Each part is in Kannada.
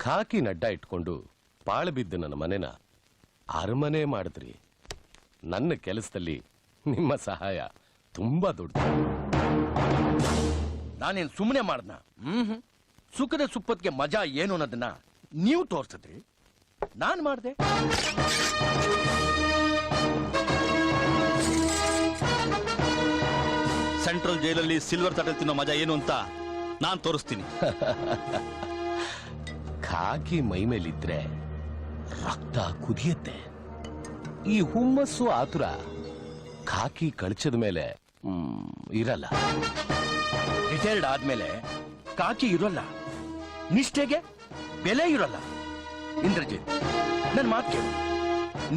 ಖಾಕಿ ನಡ್ಡ ಇಟ್ಕೊಂಡು ಪಾಳು ಬಿದ್ದು ನನ್ನ ಮನೆನ ಅರಮನೆ ಮಾಡಿದ್ರಿ. ನನ್ನ ಕೆಲಸದಲ್ಲಿ ನಿಮ್ಮ ಸಹಾಯ ತುಂಬಾ ದೊಡ್ಡ. ನಾನೇನು ಸುಮ್ಮನೆ ಮಾಡ್ದ? ಸುಖದ ಸುಪ್ಪತ್ತಿಗೆ ಮಜಾ ಏನು ಅನ್ನೋದನ್ನ ನೀವು ತೋರ್ಸಿದ್ರಿ, ನಾನ್ ಮಾಡ್ದೆ. ಸೆಂಟ್ರಲ್ ಜೈಲಲ್ಲಿ ಸಿಲ್ವರ್ ತಟೆ ತಿನ್ನೋ ಮಜಾ ಏನು ಅಂತ ನಾನ್ ತೋರಿಸ್ತೀನಿ. ಖಾಕಿ ಮೈ ಮೇಲಿದ್ರೆ ರಕ್ತ ಕುದಿಯತ್ತೆ. ಈ ಹುಮ್ಮಸ್ಸು ಆತುರ ಖಾಕಿ ಕಳಚದ ಮೇಲೆ ಇರಲ್ಲ. ರಿಟೈರ್ಡ್ ಆದ್ಮೇಲೆ ಕಾಕಿ ಇರೋಲ್ಲ, ನಿಷ್ಠೆಗೆ ಬೆಲೆ ಇರೋಲ್ಲ. ಇಂದ್ರಜಿತ್, ನನ್ ಮಾತು ಕೇಳು.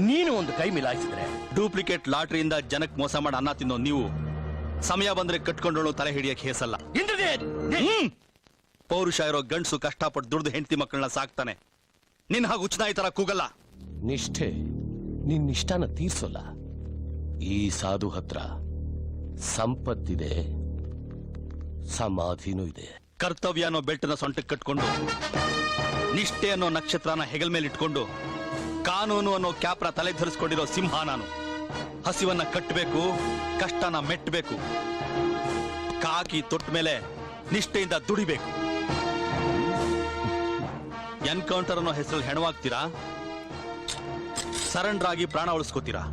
ನೀನು ಒಂದು ಕೈ ಮಿಲಾಯಿಸಿದ್ರೆ ಡೂಪ್ಲಿಕೇಟ್ ಲಾಟ್ರಿಯಿಂದ ಜನಕ್ಕೆ ಮೋಸ ಮಾಡಿ ಅನ್ನ ತಿನ್ನೋ ನೀವು ಸಮಯ ಬಂದ್ರೆ ಕಟ್ಕೊಂಡೋಳು ತಲೆ ಹಿಡಿಯಕ್ಕೆ ಹೇಸಲ್ಲ. ಇಂದ್ರಜಿತ್, ಪೌರುಷ ಇರೋ ಗಂಡ್ಸು ಕಷ್ಟಪಟ್ಟು ದುಡ್ದು ಹೆಂಡತಿ ಮಕ್ಕಳನ್ನ ಸಾಕ್ತಾನೆ. ನಿನ್ ಹಾಗೆ ಉಚ್ಚನಾಯಿ ತರ ಕೂಗಲ್ಲ. ನಿಷ್ಠೆ ನಿನ್ನಿಷ್ಟನ ತೀರ್ಸೋಲ್ಲ. ಈ ಸಾಧು ಹತ್ರ ಸಂಪತ್ತಿದೆ, ಸಮಾಧಿನೂ ಇದೆ. ಕರ್ತವ್ಯ ಅನ್ನೋ ಬೆಲ್ಟನ ಸೊಂಟಕ್ಕೆ ಕಟ್ಕೊಂಡು, ನಿಷ್ಠೆ ಅನ್ನೋ ನಕ್ಷತ್ರನ ಹೆಗಲ್ ಮೇಲೆ ಇಟ್ಕೊಂಡು, ಕಾನೂನು ಅನ್ನೋ ಕ್ಯಾಪ್ನ ತಲೆ ಧರಿಸ್ಕೊಂಡಿರೋ ಸಿಂಹ ನಾನು. ಹಸಿವನ್ನ ಕಟ್ಟಬೇಕು, ಕಷ್ಟನ ಮೆಟ್ಟಬೇಕು. ಕಾಕಿ ತೊಟ್ಟ ಮೇಲೆ ನಿಷ್ಠೆಯಿಂದ ದುಡಿಬೇಕು. ಎನ್ಕೌಂಟರ್ ಅನ್ನೋ ಹೆಸರಲ್ಲಿ ಹೆಣವಾಗ್ತೀರಾ, ಸರೆಂಡರ್ ಆಗಿ ಪ್ರಾಣ ಉಳಿಸ್ಕೋತೀರಾ.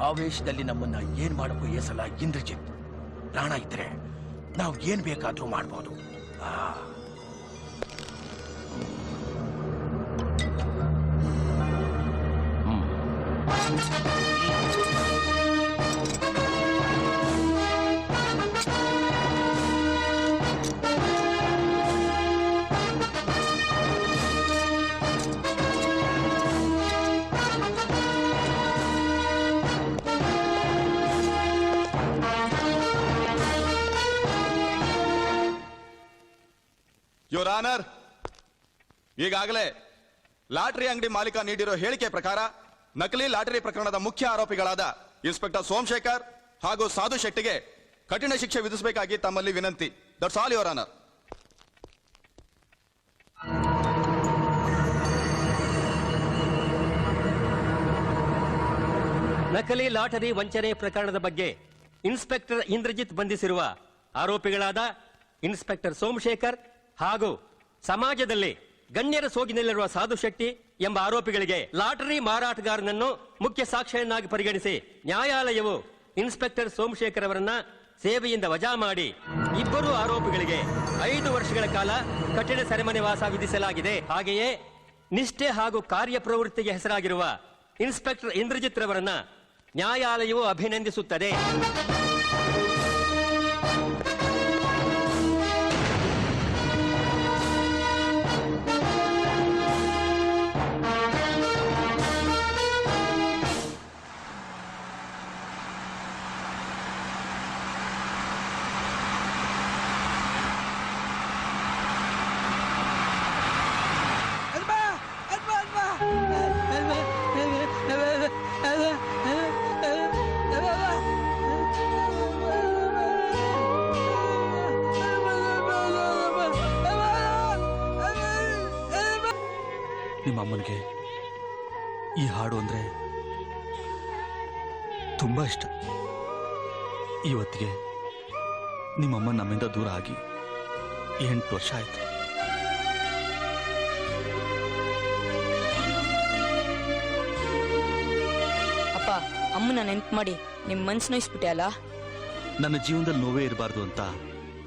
ಆವೇಶದಲ್ಲಿ ನಮ್ಮನ್ನ ಏನ್ ಮಾಡಕ್ಕೂ ಏಸಲ್ಲ ಇಂದ್ರಜಿತ್. ಪ್ರಾಣ ಇದ್ರೆ ನಾವು ಏನ್ ಬೇಕಾದ್ರೂ ಮಾಡ್ಬೋದು. ಯೋರ್ ಆನರ್, ಈಗಾಗಲೇ ಲಾಟರಿ ಅಂಗಡಿ ಮಾಲೀಕ ನೀಡಿರೋ ಹೇಳಿಕೆ ಪ್ರಕಾರ ನಕಲಿ ಲಾಟರಿ ಪ್ರಕರಣದ ಮುಖ್ಯ ಆರೋಪಿಗಳಾದ ಇನ್ಸ್ಪೆಕ್ಟರ್ ಸೋಮಶೇಖರ್ ಹಾಗೂ ಸಾಧು ಶೆಟ್ಟಿಗೆ ಕಠಿಣ ಶಿಕ್ಷೆ ವಿಧಿಸಬೇಕಾಗಿ ತಮ್ಮಲ್ಲಿ ವಿನಂತಿ. That's all your honour. ನಕಲಿ ಲಾಟರಿ ವಂಚನೆ ಪ್ರಕರಣದ ಬಗ್ಗೆ ಇನ್ಸ್ಪೆಕ್ಟರ್ ಇಂದ್ರಜಿತ್ ಬಂಧಿಸಿರುವ ಆರೋಪಿಗಳಾದ ಇನ್ಸ್ಪೆಕ್ಟರ್ ಸೋಮಶೇಖರ್ ಹಾಗೂ ಸಮಾಜದಲ್ಲಿ ಗಣ್ಯರ ಸೋಗಿನಲ್ಲಿರುವ ಸಾಧು ಶೆಟ್ಟಿ ಎಂಬ ಆರೋಪಿಗಳಿಗೆ ಲಾಟರಿ ಮಾರಾಟಗಾರನನ್ನು ಮುಖ್ಯ ಸಾಕ್ಷಿಯನ್ನಾಗಿ ಪರಿಗಣಿಸಿ ನ್ಯಾಯಾಲಯವು ಇನ್ಸ್ಪೆಕ್ಟರ್ ಸೋಮಶೇಖರ್ ಅವರನ್ನ ಸೇವೆಯಿಂದ ವಜಾ ಮಾಡಿ ಇಬ್ಬರು ಆರೋಪಿಗಳಿಗೆ 5 ವರ್ಷಗಳ ಕಾಲ ಕಠಿಣ ಸೆರೆಮನೆ ವಾಸ ವಿಧಿಸಲಾಗಿದೆ. ಹಾಗೆಯೇ ನಿಷ್ಠೆ ಹಾಗೂ ಕಾರ್ಯಪ್ರವೃತ್ತಿಗೆ ಹೆಸರಾಗಿರುವ ಇನ್ಸ್ಪೆಕ್ಟರ್ ಇಂದ್ರಜಿತ್ ರವರನ್ನ ನ್ಯಾಯಾಲಯವು ಅಭಿನಂದಿಸುತ್ತದೆ. ನಿಮ್ಮಮ್ಮನಿಗೆ ಈ ಹಾಡು ಅಂದ್ರೆ ತುಂಬಾ ಇಷ್ಟ. ಇವತ್ತಿಗೆ ನಿಮ್ಮಮ್ಮ ನಮ್ಮಿಂದ ದೂರ ಆಗಿ 8 ವರ್ಷ ಆಯ್ತು. ಅಪ್ಪ, ಅಮ್ಮನ ನೆನ್ಪು ಮಾಡಿ ನಿಮ್ ಮನ್ಸು ನೋಯಿಸ್ಬಿಟ್ಟೆ ಅಲ್ಲ. ನನ್ನ ಜೀವನದಲ್ಲಿ ನೋವೇ ಇರಬಾರ್ದು ಅಂತ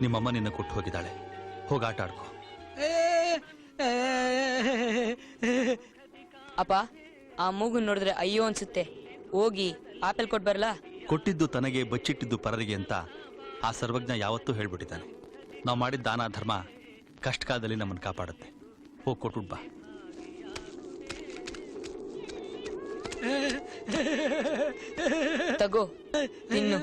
ನಿಮ್ಮಮ್ಮ ನಿನ್ನ ಕೊಟ್ಟು ಹೋಗಿದ್ದಾಳೆ. ಹೋಗಾಟ ಆಡ್ಕೋ. ಅಪ್ಪ, ಆ ಮೂಗನ್ ನೋಡಿದ್ರೆ ಅಯ್ಯೋ ಅನ್ಸುತ್ತೆ. ಹೋಗಿ ಆಪಲ್ ಕೊಟ್ ಬರಲ್ಲ. ಕೊಟ್ಟಿದ್ದು ತನಗೆ, ಬಚ್ಚಿಟ್ಟಿದ್ದು ಪರರಿಗೆ ಅಂತ ಆ ಸರ್ವಜ್ಞ ಯಾವತ್ತೂ ಹೇಳ್ಬಿಟ್ಟಿದ್ದಾನೆ. ನಾವು ಮಾಡಿದ ದಾನ ಧರ್ಮ ಕಷ್ಟ ಕಾಲದಲ್ಲಿ ನಮ್ಮನ್ನು ಕಾಪಾಡುತ್ತೆ. ಹೋಗಿ ಕೊಟ್ಬಿಟ್ ಬಾ. ತಗೋ ತಿನ್ನು.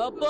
ಅಪ್ಪ